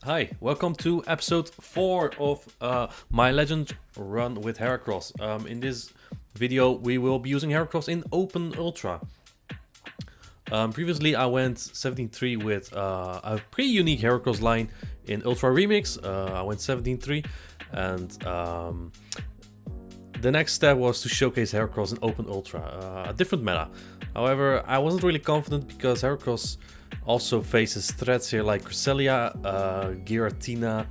Hi, welcome to episode 4 of my Legend run with Heracross. In this video, we will be using Heracross in Open Ultra. Previously, I went 17-3 with a pretty unique Heracross line in Ultra Remix. I went 17-3, and the next step was to showcase Heracross in Open Ultra, a different meta. However, I wasn't really confident because Heracross also faces threats here like Cresselia, Giratina,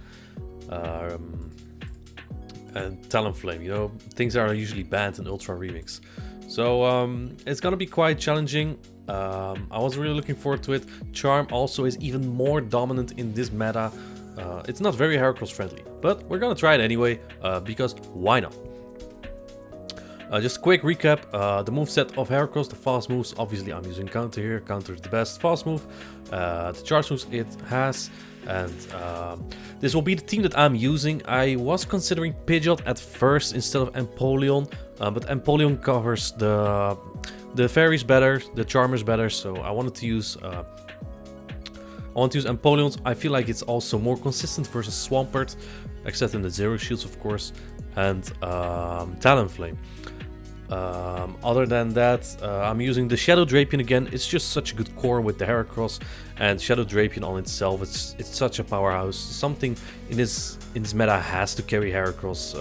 and Talonflame. You know, things that are usually banned in Ultra Remix. So it's gonna be quite challenging. I was really looking forward to it. Charm also is even more dominant in this meta. It's not very Heracross friendly, but we're gonna try it anyway because why not? Just a quick recap, the moveset of Heracross, the fast moves, obviously I'm using counter here, counter is the best fast move, the charge moves it has, and this will be the team that I'm using. I was considering Pidgeot at first instead of Empoleon, but Empoleon covers the fairies better, the charmers better, so I wanted to use Empoleons. I feel like it's also more consistent versus Swampert, except in the zero shields of course, and Talonflame. Other than that, I'm using the Shadow Drapion again. It's just such a good core with the Heracross, and Shadow Drapion on itself, it's such a powerhouse. Something in this meta has to carry Heracross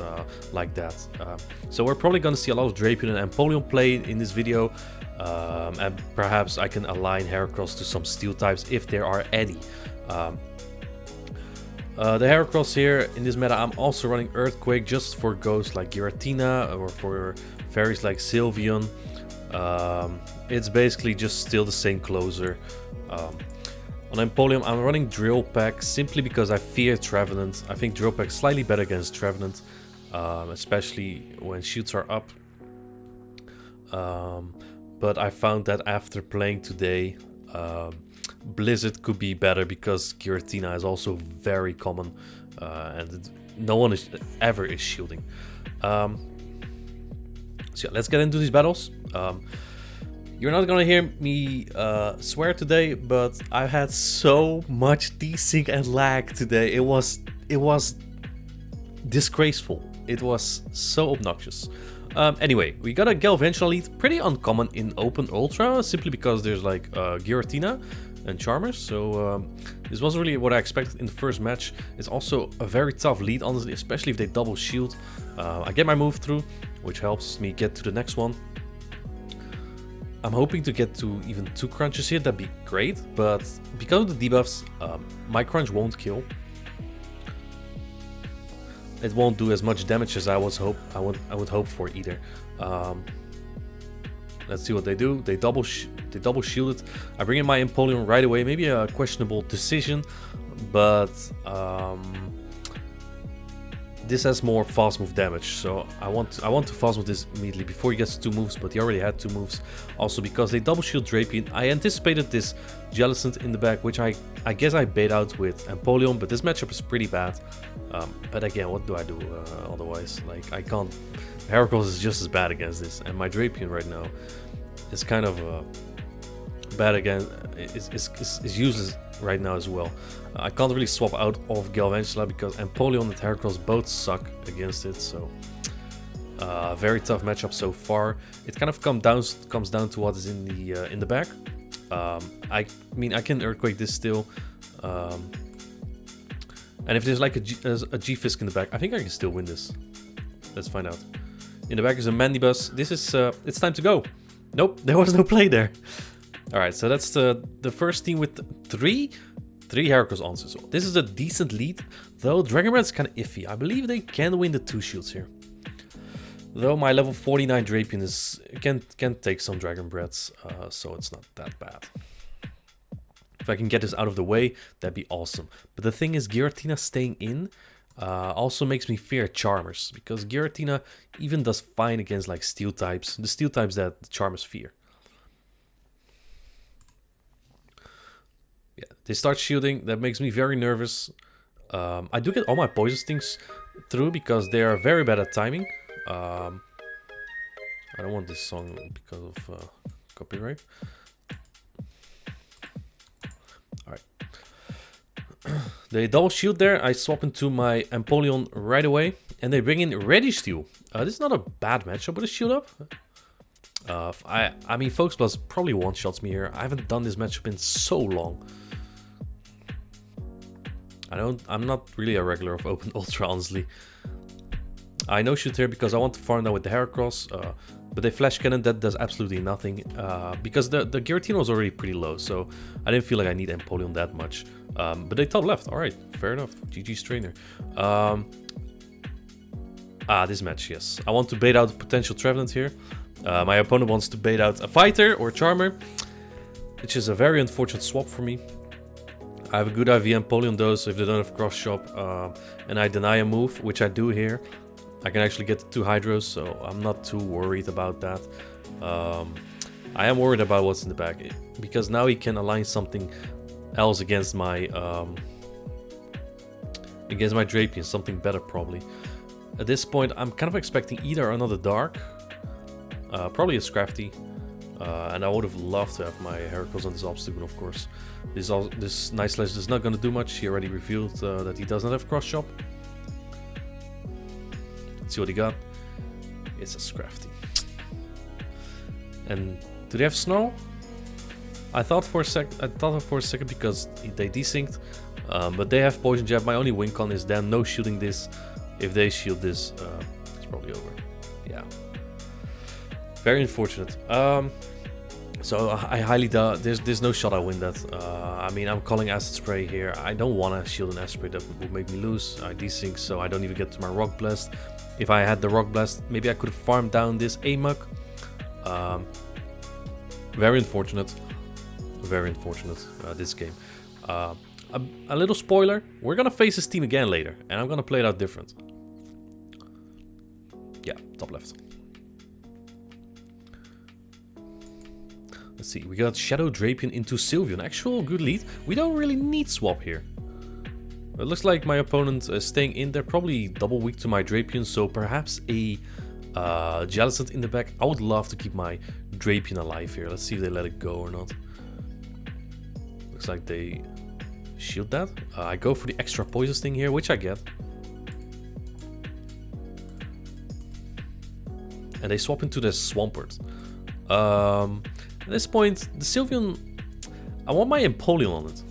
like that. So we're probably gonna see a lot of Drapion and Empoleon play in this video, and perhaps I can align Heracross to some Steel types if there are any. The Heracross here in this meta, I'm also running Earthquake just for ghosts like Giratina or for fairies like Sylveon. It's basically just still the same closer. On Empoleon, I'm running Drill Peck simply because I fear Trevenant. I think Drill Peck is slightly better against Trevenant, especially when shoots are up. But I found that after playing today, Blizzard could be better because Giratina is also very common, and no one is ever shielding. So yeah, let's get into these battles. You're not gonna hear me swear today, but I've had so much desync and lag today. It was disgraceful. It was so obnoxious. Anyway, we got a Galvantula lead, pretty uncommon in Open Ultra, simply because there's like Giratina and Charmers, so this wasn't really what I expected in the first match. It's also a very tough lead, honestly, especially if they double shield. I get my move through, which helps me get to the next one. I'm hoping to get to even 2 crunches here, that'd be great, but because of the debuffs, my crunch won't kill. It won't do as much damage as I would hope for either. Let's see what they do. They double shield it. I bring in my Empoleon right away. Maybe a questionable decision, but this has more fast move damage. So I want to fast move this immediately before he gets 2 moves, but he already had 2 moves. Also because they double shield Drapion, I anticipated this Jellicent in the back, which I guess I bait out with Empoleon, but this matchup is pretty bad. But again, what do I do otherwise? Like, I can't. Heracross is just as bad against this, and my Drapion right now is kind of bad again. Is useless right now as well. I can't really swap out of Galvantula because Empoleon and Heracross both suck against it, so very tough matchup so far. It kind of comes down to what is in the back. I mean, I can Earthquake this still, and if there's like a G-Fisk in the back, I think I can still win this. Let's find out. In the back is a Mandibus. This is it's time to go. Nope, there was no play there. All right, so that's the first team with three Heracross answers. So this is a decent lead, though Dragon Breath is kind of iffy. I believe they can win the 2 shields here. Though my level 49 Drapion can take some Dragon Breaths, so it's not that bad. If I can get this out of the way, that'd be awesome. But the thing is, Giratina staying in also makes me fear Charmers, because Giratina even does fine against like Steel types, the Steel types that the Charmers fear. Yeah, they start shielding. That makes me very nervous. I do get all my poison stings through because they are very bad at timing. I don't want this song because of copyright. All right. They double shield there. I swap into my Empoleon right away. And they bring in Ready Steel. This is not a bad matchup with a shield up. I mean, Focus Plus probably one-shots me here. I haven't done this matchup in so long. I'm not really a regular of Open Ultra, honestly. I no-shoot here because I want to farm now with the Heracross. But they Flash Cannon, that does absolutely nothing. Because the Giratina was already pretty low, so I didn't feel like I need Empoleon that much. But they top left. Alright, fair enough. GG's trainer. This match, yes. I want to bait out potential Trevenant here. My opponent wants to bait out a Fighter or Charmer, which is a very unfortunate swap for me. I have a good IV Empoleon though, so if they don't have Cross Shop and I deny a move, which I do here, I can actually get 2 Hydros, so I'm not too worried about that. I am worried about what's in the back, because now he can align something else against my Drapion, something better probably. At this point, I'm kind of expecting either another Dark, probably a Scrafty, and I would have loved to have my Heracross on this obstacle, of course. This Nice Slash is not going to do much. He already revealed that he does not have Cross Chop. Let's see what he got. It's a Scrafty. And do they have Snarl? I thought for a second because they desynced, but they have Poison Jab. My only win con is them no shielding this. If they shield this, it's probably over. Yeah. Very unfortunate. So I highly doubt there's no shot I win that. I mean, I'm calling Acid Spray here. I don't want to shield an Acid Spray, that would make me lose. I desync, so I don't even get to my Rock Blast. If I had the Rock Blast, maybe I could have farmed down this Amok. Very unfortunate. Very unfortunate, this game. A little spoiler, we're gonna face this team again later, and I'm gonna play it out different. Yeah, top left. Let's see, we got Shadow Drapion into Sylveon. Actual good lead. We don't really need swap here. It looks like my opponent is staying in there, probably double weak to my Drapion, so perhaps a Jellicent in the back. I would love to keep my Drapion alive here. Let's see if they let it go or not. Looks like they shield that. I go for the extra poison sting here, which I get. And they swap into the Swampert. At this point, the Sylveon, I want my Empoleon on it.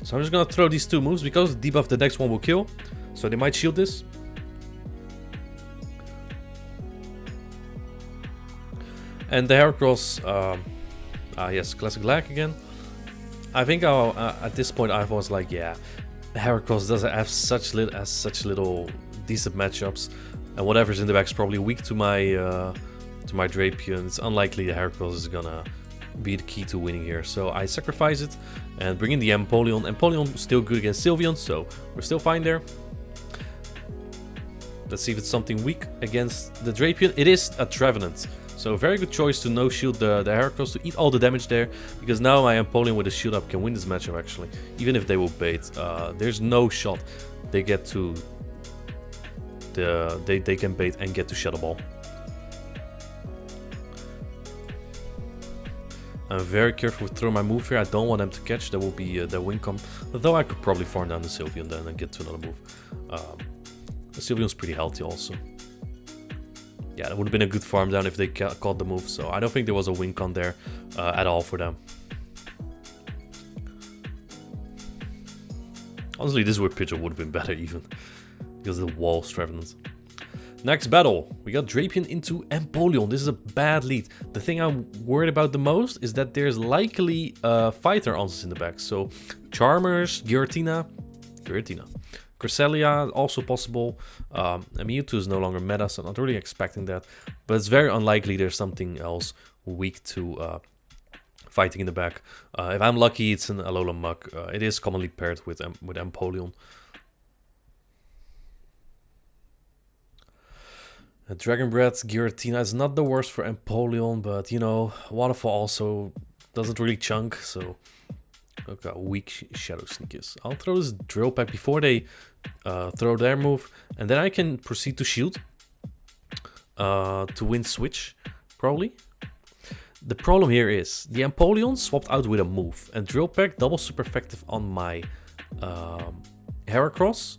So I'm just gonna throw these 2 moves because the debuff the next one will kill. So they might shield this. And the Heracross, yes, classic lag again. I think at this point I was like, yeah, Heracross doesn't have such little decent matchups, and whatever's in the back is probably weak to my Drapion. It's unlikely the Heracross is gonna be the key to winning here. So I sacrifice it and bring in the Empoleon. Empoleon still good against Sylveon, so we're still fine there. Let's see if it's something weak against the Drapion. It is a Trevenant. So very good choice to no shield the Heracross, to eat all the damage there, because now my Empoleon with a shield up can win this matchup actually, even if they will bait. There's no shot they get to they can bait and get to Shadow Ball. I'm very careful with throw my move here. I don't want them to catch. That will be their win com. Though I could probably farm down the Sylveon then and get to another move. The Sylveon's pretty healthy also. Yeah, that would have been a good farm down if they caught the move. So I don't think there was a win con there at all for them. Honestly, this weird picture would have been better even, because of the wall Trevenant. Next battle, we got Drapion into Empoleon. This is a bad lead. The thing I'm worried about the most is that there's likely fighter answers in the back. So Charmers, Giratina, Cresselia, also possible. Mewtwo is no longer meta, so I'm not really expecting that. But it's very unlikely there's something else weak to fighting in the back. If I'm lucky, it's an Alola Muk. It is commonly paired with Empoleon. Dragon Breath, Giratina is not the worst for Empoleon, but you know, Waterfall also doesn't really chunk, so look how weak Shadow Sneak is. I'll throw this Drill Peck before they throw their move, and then I can proceed to shield to win switch, probably. The problem here is the Empoleon swapped out with a move, and Drill Peck double super effective on my Heracross.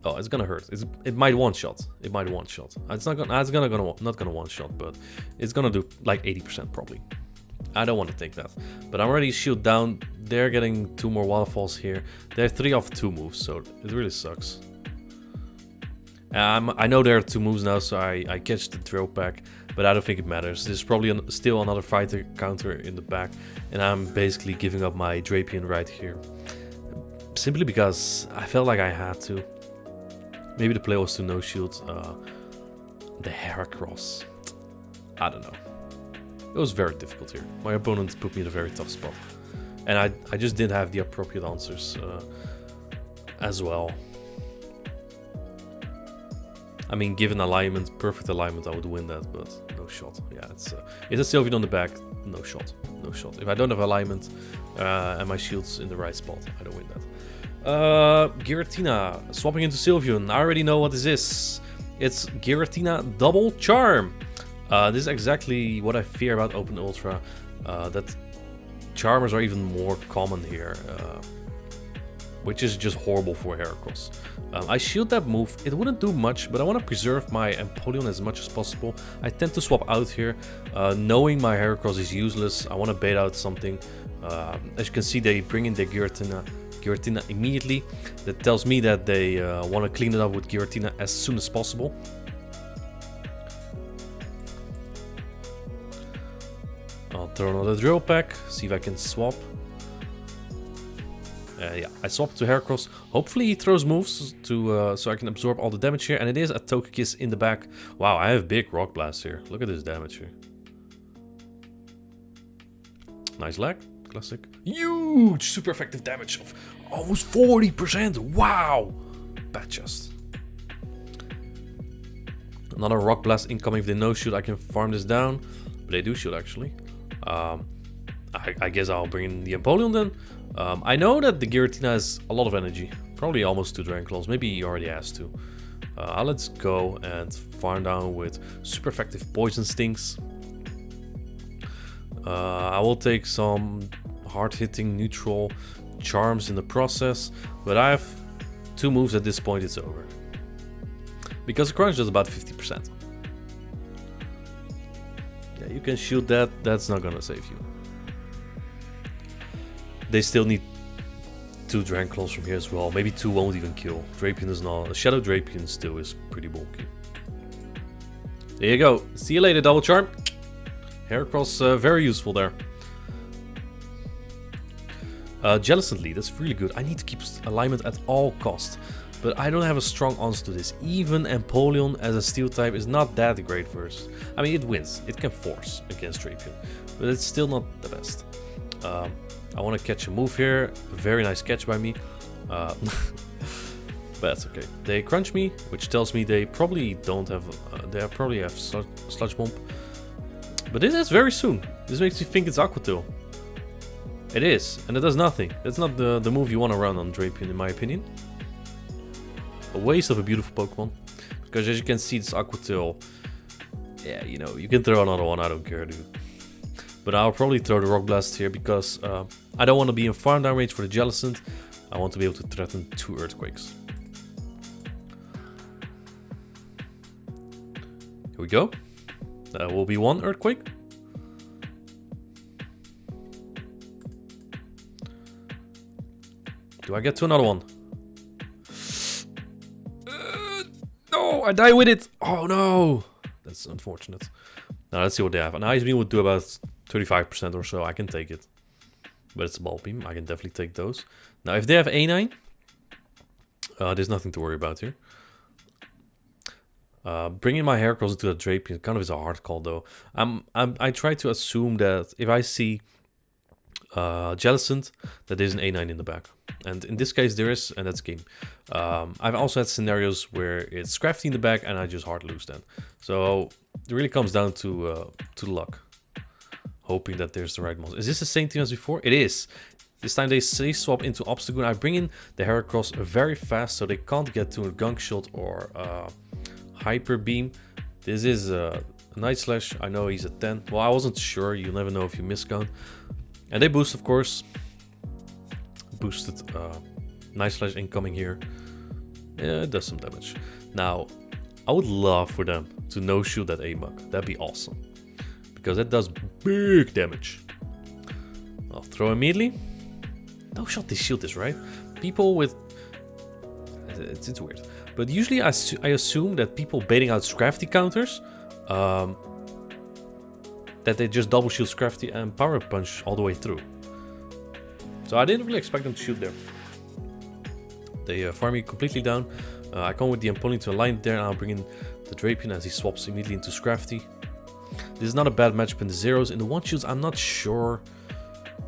Oh, it's gonna hurt. It might one shot. It might one shot. It's not gonna one shot, but it's gonna do like 80% probably. I don't want to take that, but I'm already shield down. They're getting 2 more waterfalls here. They're 3 off 2 moves, so it really sucks. I know there are 2 moves now, so I catch the throw back, but I don't think it matters. There's probably still another fighter counter in the back, and I'm basically giving up my Drapion right here. Simply because I felt like I had to. Maybe the play was to no shield the Heracross. I don't know. It was very difficult here. My opponent put me in a very tough spot. And I just didn't have the appropriate answers as well. I mean, given alignment, perfect alignment, I would win that, but no shot. Yeah, it's a Sylveon on the back, no shot. No shot. If I don't have alignment and my shield's in the right spot, I don't win that. Giratina, swapping into Sylveon. I already know what this is. It's Giratina Double Charm. This is exactly what I fear about Open Ultra. That Charmers are even more common here. Which is just horrible for Heracross. I shield that move. It wouldn't do much, but I want to preserve my Empoleon as much as possible. I tend to swap out here. Knowing my Heracross is useless, I want to bait out something. As you can see, they bring in the Giratina immediately. That tells me that they want to clean it up with Giratina as soon as possible. I'll throw another drill pack, see if I can swap. Yeah, I swapped to Heracross. Hopefully he throws moves to so I can absorb all the damage here. And it is a Togekiss in the back. Wow, I have big Rock Blast here. Look at this damage here. Nice lag. Classic. Huge super effective damage of almost 40%. Wow. Bad chest. Another Rock Blast incoming. If they no shoot, I can farm this down. But they do shoot actually. I guess I'll bring in the Empoleon then. I know that the Giratina has a lot of energy. Probably almost 2 Dragon Claws. Maybe he already has to. Let's go and farm down with super effective Poison Stings. I will take some hard-hitting neutral charms in the process. But I have 2 moves at this point, it's over. Because Crunch does about 50%. Yeah, you can shoot that. That's not gonna save you. They still need 2 Dragon Claws from here as well. Maybe 2 won't even kill. Drapion is not. Shadow Drapion still is pretty bulky. There you go. See you later, Double Charm. Heracross, very useful there. Jellicent Lead, that's really good. I need to keep alignment at all costs. But I don't have a strong answer to this. Even Empoleon as a Steel type is not that great versus. I mean, it wins. It can force against Drapion. But it's still not the best. I want to catch a move here. Very nice catch by me. But that's okay. They crunch me, which tells me they probably don't have... they probably have Sludge Bomb. But this is very soon. This makes me think it's Aqua Tail. It is, and it does nothing. That's not the move you want to run on Drapion, in my opinion. A waste of a beautiful Pokemon. Because as you can see, this Aqua Tail... Yeah, you know, you can throw another one, I don't care, dude. But I'll probably throw the Rock Blast here because I don't want to be in farm down range for the Jellicent. I want to be able to threaten 2 Earthquakes. Here we go. That will be 1 Earthquake. Do I get to another one? No, I die with it. Oh no. That's unfortunate. Now let's see what they have. An Ice Beam would do about 35% or so. I can take it. But it's a Ball Beam. I can definitely take those. Now if they have A9, there's nothing to worry about here. Bringing my Heracross into the Drapion kind of is a hard call though. I try to assume that if I see Jellicent, that there's an A9 in the back. And in this case there is, and that's game. I've also had scenarios where it's Scrafty in the back and I just hard lose then. So it really comes down to luck. Hoping that there's the right monster. Is this the same team as before? It is. This time they say swap into Obstagoon. I bring in the Heracross very fast so they can't get to a Gunk Shot or Hyper Beam. This is a Night Slash. I know he's at 10. Well, I wasn't sure. You never know if you miscount. And they boost, of course. boosted Night Slash incoming here. Yeah, it does some damage. Now, I would love for them to no-shield that A-Mug. That'd be awesome. Because that does big damage. I'll throw immediately. No-shot this shield is, right? People with... It's weird. But usually I assume that people baiting out Scrafty counters... that they just double shield Scrafty and power punch all the way through. So I didn't really expect them to shoot there. They farm me completely down. I come with the Empoleon to align there, and I'll bring in the Drapion as he swaps immediately into Scrafty. This is not a bad matchup in the zeros. In the one shields, I'm not sure.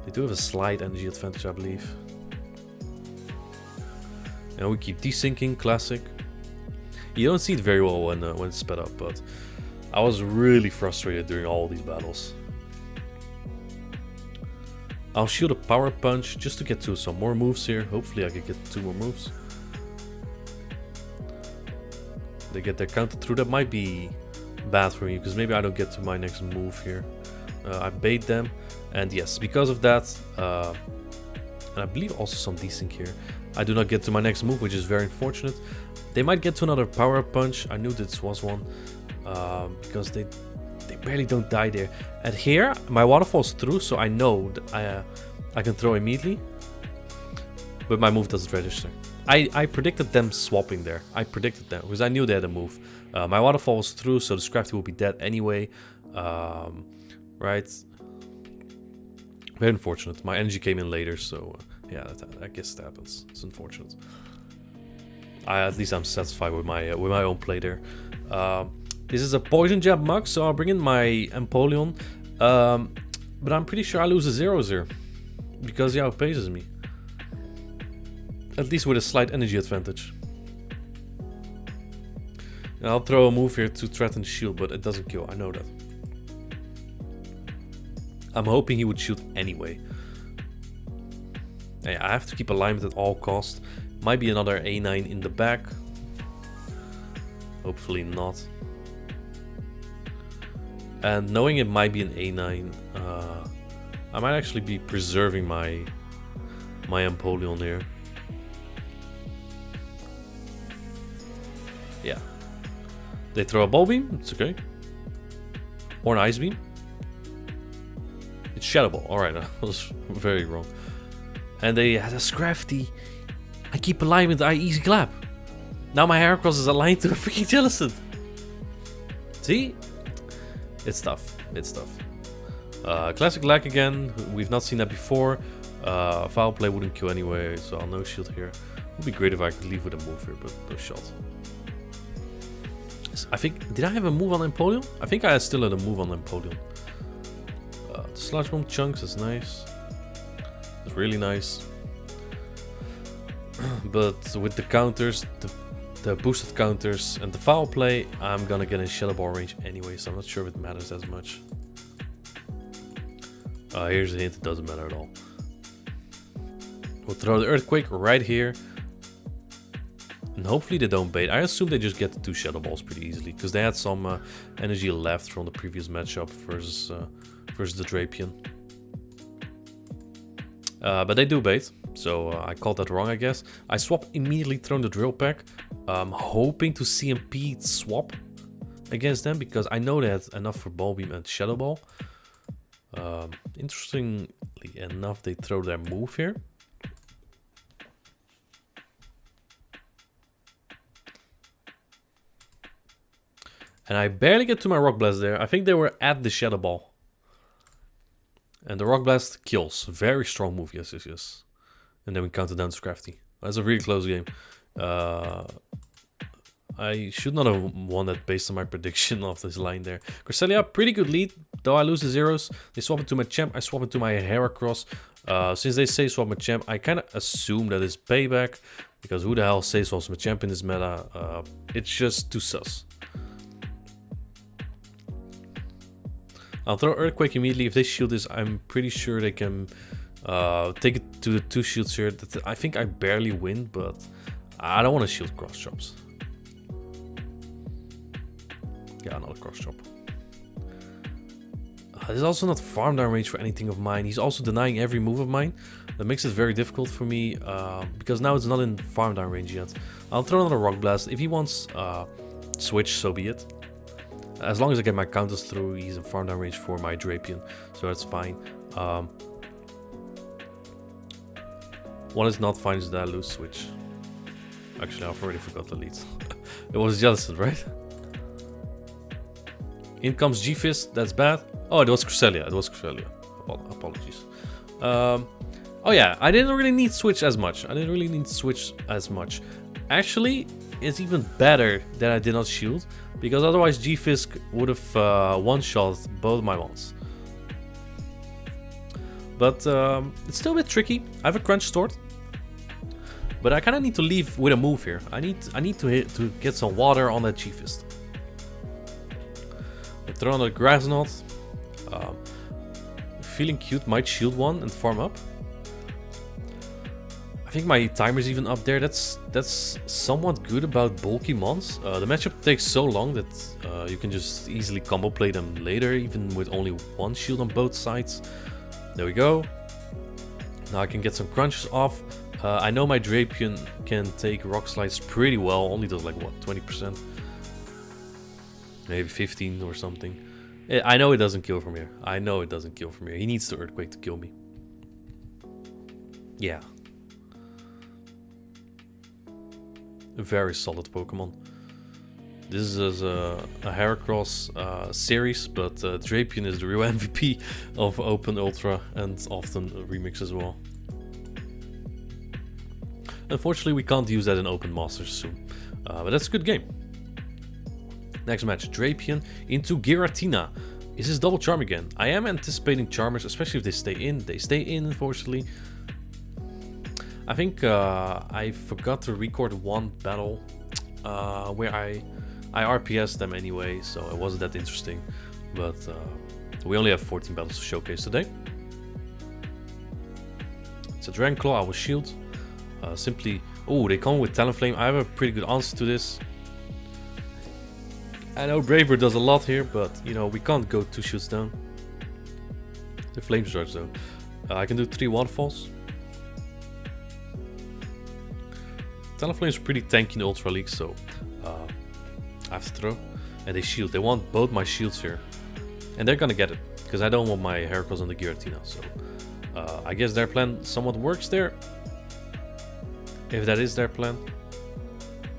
They do have a slight energy advantage, I believe. And we keep desyncing, classic. You don't see it very well when it's sped up, but I was really frustrated during all these battles. I'll shield a power punch just to get to some more moves here. Hopefully I can get 2 more moves. They get their counter through. That might be bad for me because maybe I don't get to my next move here. I bait them, and yes, because of that, and I believe also some desync here, I do not get to my next move, which is very unfortunate. They might get to another power punch. I knew this was one because they barely don't die there. And here, my waterfall's through, so I know that I can throw immediately, but my move doesn't register. I predicted them swapping there. I predicted that because I knew they had a move. My waterfall was through, so the Scrafty will be dead anyway. Right? Very unfortunate. My energy came in later, so yeah, I guess that happens. It's unfortunate. At least I'm satisfied with my own play there. This is a poison jab mug, so I'll bring in my Empoleon. But I'm pretty sure I lose a 0-0 because he outpaces me. At least with a slight energy advantage. And I'll throw a move here to threaten shield, but it doesn't kill. I know that. I'm hoping he would shoot anyway. Yeah, I have to keep alignment at all costs. Might be another A9 in the back. Hopefully not. And knowing it might be an A9, I might actually be preserving my Empoleon here. Yeah. They throw a ball beam, it's okay. Or an ice beam. It's Shadow Ball, alright, I was very wrong. And they had a Scrafty. I keep alignment, I easy clap. Now my Heracross is aligned to a freaking Jellicent. See? It's tough, it's tough. Classic lag again, we've not seen that before. Foul play wouldn't kill anyway, so I'll no shield here. Would be great if I could leave with a move here, but no shot. I think, did I have a move on Empoleon? I think I still had a move on Empoleon. The Sludge Bomb chunks is nice. It's really nice. But with the counters, the boosted counters and the foul play, I'm gonna get in Shadow Ball range anyway, so I'm not sure if it matters as much. Here's a hint, it doesn't matter at all. We'll throw the Earthquake right here. And hopefully they don't bait. I assume they just get the 2 Shadow Balls pretty easily, because they had some energy left from the previous matchup versus the Drapion. But they do bait, so I called that wrong, I guess. I swap immediately, thrown the Drill Pack, hoping to CMP swap against them, because I know they had enough for Ball Beam and Shadow Ball. Interestingly enough, they throw their move here. And I barely get to my Rock Blast there. I think they were at the Shadow Ball. And the Rock Blast kills. Very strong move, yes, yes, yes. And then we counter down Scrafty. That's a really close game. I should not have won that based on my prediction of this line there. Cresselia, pretty good lead, though I lose the zeros. They swap it to my champ, I swap it to my Heracross. Since they say swap my champ, I kind of assume that it's payback. Because who the hell says swaps my champ in this meta? It's just too sus. I'll throw Earthquake immediately. If they shield this, I'm pretty sure they can take it to the 2 shields here. I think I barely win, but I don't want to shield cross chops. Yeah, another cross chop. There's also not farm down range for anything of mine. He's also denying every move of mine. That makes it very difficult for me because now it's not in farm down range yet. I'll throw another Rock Blast. If he wants switch, so be it. As long as I get my counters through, he's in farm down range for my Drapion, so that's fine. One is not fine is that I lose switch. Actually, I've already forgot the lead. It was Jellicent, right? In comes G-Fist, that's bad. Oh, it was Cresselia, Apologies. Oh yeah, I didn't really need switch as much. Actually, it's even better that I did not shield, because otherwise G-Fisk would have one-shot both my mons. But it's still a bit tricky. I have a crunch stored, but I kind of need to leave with a move here. I need to get some water on that G-Fist. I throw on a Grass Knot. Feeling Cute might shield one and farm up. I think my timer's even up there. That's somewhat good about bulky mons. The matchup takes so long that you can just easily combo play them later, even with only one shield on both sides. There we go. Now I can get some crunches off. I know my Drapion can take Rock Slides pretty well. Only does like what, 20%? Maybe 15 or something. I know it doesn't kill from here. He needs the Earthquake to kill me. Yeah. A very solid Pokemon. This is a Heracross series, but Drapion is the real MVP of Open Ultra and often a remix as well. Unfortunately, we can't use that in Open Masters soon, but that's a good game. Next match, Drapion into Giratina. Is this double charm again? I am anticipating Charmers, especially if they stay in. They stay in, unfortunately. I think I forgot to record one battle where I RPS'd them anyway, so it wasn't that interesting. But we only have 14 battles to showcase today. It's a Dragon Claw, I will shield. Simply... Oh, they come with Talonflame. I have a pretty good answer to this. I know Bravebird does a lot here, but, you know, we can't go 2 shoots down. The Flame Charge, though. I can do 3 waterfalls. Talonflame is pretty tanky in Ultra League, so I have to throw. And they shield. They want both my shields here. And they're gonna get it, because I don't want my Heracross on the Giratina. So I guess their plan somewhat works there. If that is their plan.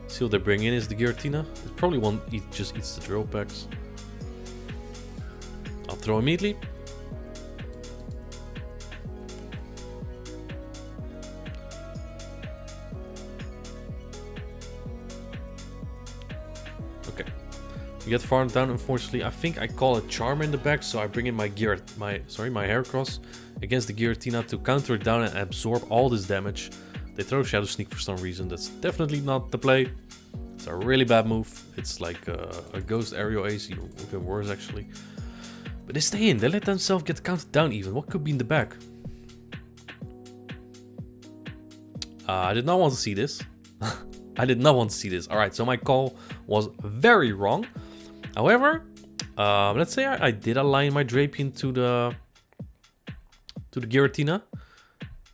See what they bring in is the Giratina. It probably won't just eats the drill packs. I'll throw immediately. Okay. We get farmed down, unfortunately. I think I call a Charmer in the back, so I bring in my Heracross against the Giratina to counter it down and absorb all this damage. They throw Shadow Sneak for some reason. That's definitely not the play. It's a really bad move. It's like a Ghost Aerial Ace, even worse actually. But they stay in. They let themselves get counted down even. What could be in the back? I did not want to see this. I did not want to see this. Alright, so my call was very wrong. However, let's say I did align my Drapion to the Giratina.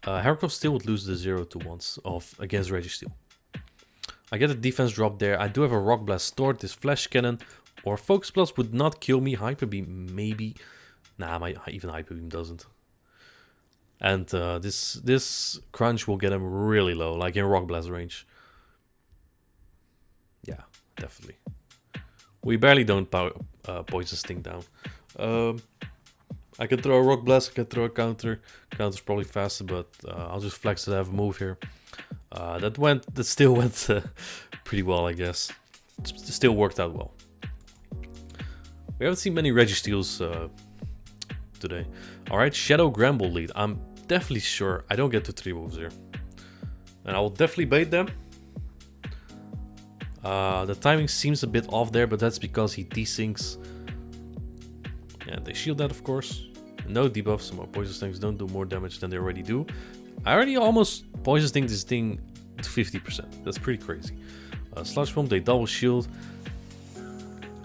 Heracross still would lose the 0-1s of against Registeel. I get a defense drop there. I do have a Rock Blast stored. This Flash Cannon or Focus Blast would not kill me. Hyper Beam maybe. Nah, even Hyper Beam doesn't. And this Crunch will get him really low, like in Rock Blast range. Yeah, definitely. We barely don't Poison Sting down. I can throw a Rock Blast, I can throw a counter. Counter's probably faster, but I'll just flex that I have a move here. That still went pretty well, I guess. It still worked out well. We haven't seen many Registeels today. Alright, Shadow Gramble lead. I'm definitely sure I don't get to 3 moves here. And I will definitely bait them. The timing seems a bit off there, but that's because he desyncs. Yeah, they shield that, of course. No debuffs, so my Poison Stings don't do more damage than they already do. I already almost Poison Sting this thing to 50%. That's pretty crazy. Sludge Bomb, they double shield.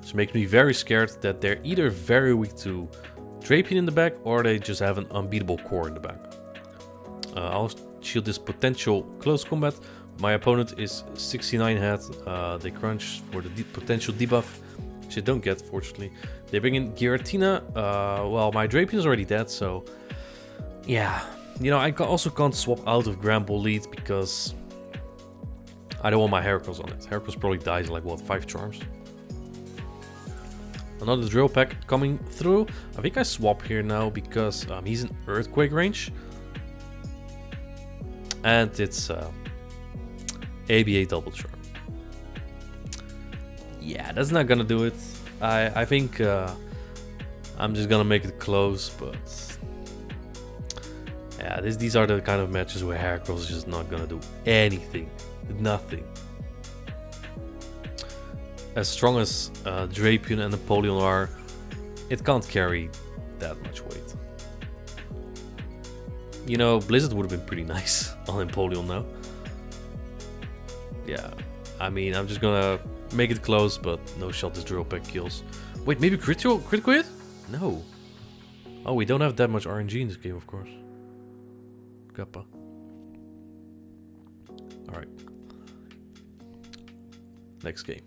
Which makes me very scared that they're either very weak to Drapion in the back, or they just have an unbeatable core in the back. I'll shield this potential close combat. My opponent is 69 head. They crunch for the potential debuff, which I don't get, fortunately. They bring in Giratina. Well, my Drapion is already dead, so yeah. You know, I also can't swap out of Grand Ball lead because I don't want my Heracross on it. Heracross probably dies in like, what, 5 charms? Another drill pack coming through. I think I swap here now because he's in Earthquake range. And it's ABA double charm. Yeah, that's not gonna do it. I think I'm just gonna make it close, but yeah, these are the kind of matches where Heracross is just not gonna do anything. Nothing. As strong as Drapion and Napoleon are, it can't carry that much weight. You know, Blizzard would have been pretty nice on Napoleon now. Yeah, I mean, I'm just gonna make it close, but no shot this drill pack kills. Wait, maybe critical hit? No. Oh, we don't have that much RNG in this game, of course. Kappa. Alright. Next game.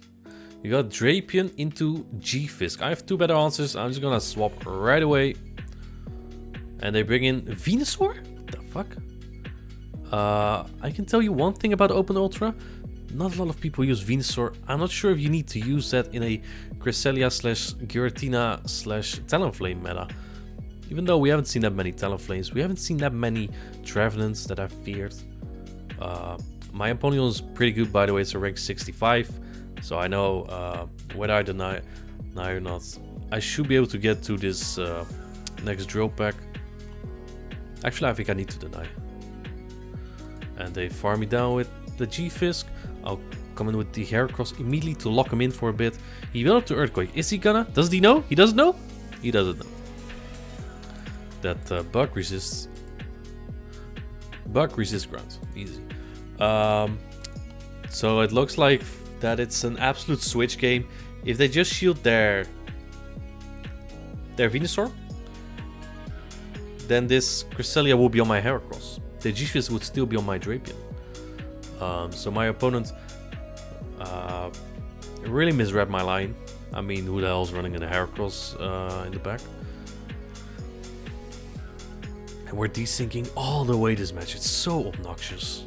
You got Drapion into G-Fisk. I have 2 better answers. I'm just gonna swap right away. And they bring in Venusaur? What the fuck? I can tell you one thing about Open Ultra. Not a lot of people use Venusaur. I'm not sure if you need to use that in a Cresselia / Giratina / Talonflame meta. Even though we haven't seen that many Talonflames, we haven't seen that many Trevenants that I've feared. My Empoleon is pretty good, by the way. It's a rank 65. So I know whether I deny or not, I should be able to get to this next drill pack. Actually, I think I need to deny. And they farm me down with the G-Fisk. I'll come in with the Heracross immediately to lock him in for a bit. He built up to Earthquake. Is he gonna? Does he know? He doesn't know? He doesn't know. That bug resists. Bug resists ground. Easy. So it looks like that it's an absolute switch game. If they just shield their Venusaur, then this Cresselia will be on my Heracross. The G-Fisk would still be on my Drapion. So my opponent really misread my line. I mean, who the hell is running in a Heracross in the back? And we're desyncing all the way this match. It's so obnoxious.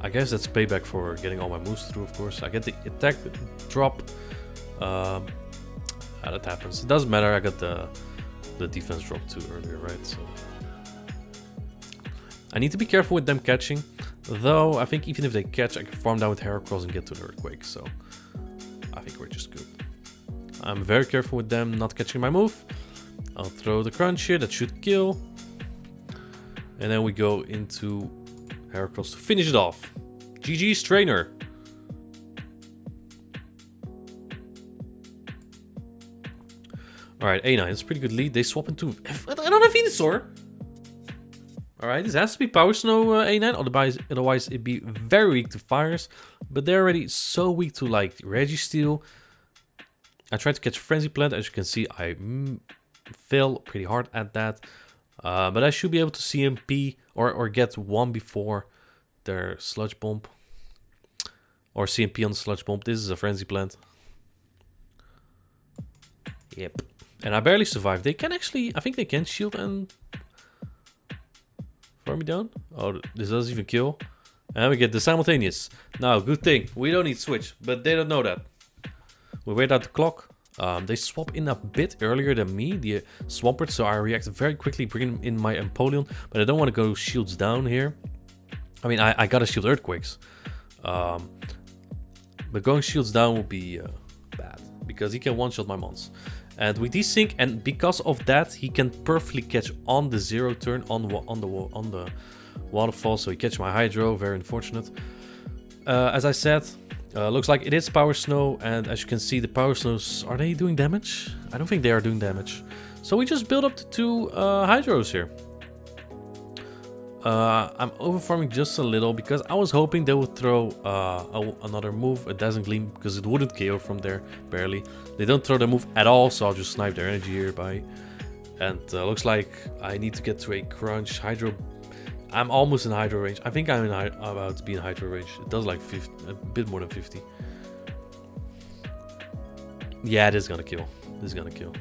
I guess that's payback for getting all my moves through, of course. I get the attack drop. That happens. It doesn't matter. I got the defense drop too earlier, right? So I need to be careful with them catching. Though I think even if they catch, I can farm down with Heracross and get to the Earthquake. So I think we're just good. I'm very careful with them not catching my move. I'll throw the crunch here. That should kill. And then we go into Heracross to finish it off. GG's trainer. Alright, A9. It's a pretty good lead. They swap into another Venusaur. Alright, this has to be Power Snow A9. Otherwise it'd be very weak to fires. But they're already so weak to like Registeel. I tried to catch Frenzy Plant. As you can see, I fail pretty hard at that. But I should be able to CMP or get one before their Sludge Bomb. Or CMP on the Sludge Bomb. This is a Frenzy Plant. Yep. And I barely survived. They can actually, I think they can shield and farm me down. Oh, this doesn't even kill. And we get the simultaneous. Now, good thing. We don't need switch, but they don't know that. We wait out the clock. They swap in a bit earlier than me, the Swampert, so I react very quickly, bringing in my Empoleon, but I don't want to go shields down here. I mean, I gotta shield Earthquakes. But going shields down will be bad, because he can one-shot my mons. And we desync, and because of that, he can perfectly catch on the 0 turn on the waterfall, so he catch my Hydro, very unfortunate. As I said, looks like it is Power Snow, and as you can see, the Power Snows, are they doing damage? I don't think they are doing damage. So we just build up to 2 Hydros here. I'm overfarming just a little, because I was hoping they would throw another move, a Dazzling Gleam, because it wouldn't KO from there, barely. They don't throw the move at all, so I'll just snipe their energy here by And looks like I need to get to a crunch hydro. I'm almost in hydro range. I think I'm about to be in hydro range. It does like 50, a bit more than 50. Yeah, this is gonna kill. This is gonna kill.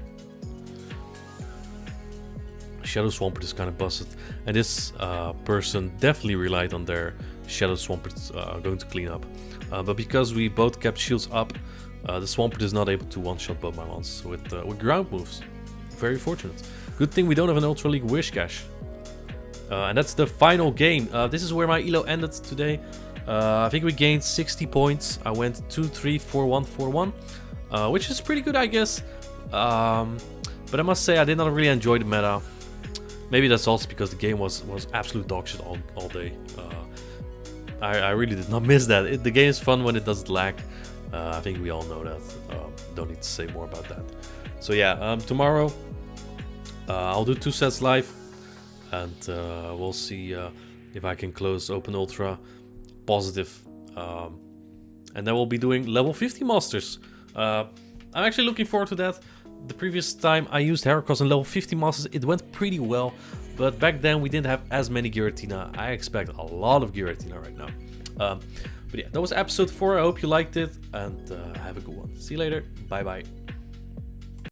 Shadow Swampert is kind of busted, and this person definitely relied on their Shadow Swampert going to clean up. But because we both kept shields up, the Swampert is not able to one-shot both my ones with ground moves. Very fortunate. Good thing we don't have an Ultra League Wishcash. And that's the final game. This is where my elo ended today. I think we gained 60 points. I went 2-3, 4-1, 4-1, which is pretty good, I guess. But I must say I did not really enjoy the meta. Maybe that's also because the game was absolute dog shit all day. I really did not miss that. The game is fun when it doesn't lag. I think we all know that. Don't need to say more about that. So yeah, tomorrow I'll do 2 sets live, and we'll see if I can close Open Ultra positive. And then we'll be doing level 50 Masters. I'm actually looking forward to that. The previous time I used Heracross in level 50 Masters, it went pretty well. But back then we didn't have as many Giratina. I expect a lot of Giratina right now. But yeah, that was episode 4. I hope you liked it, and have a good one. See you later. Bye bye.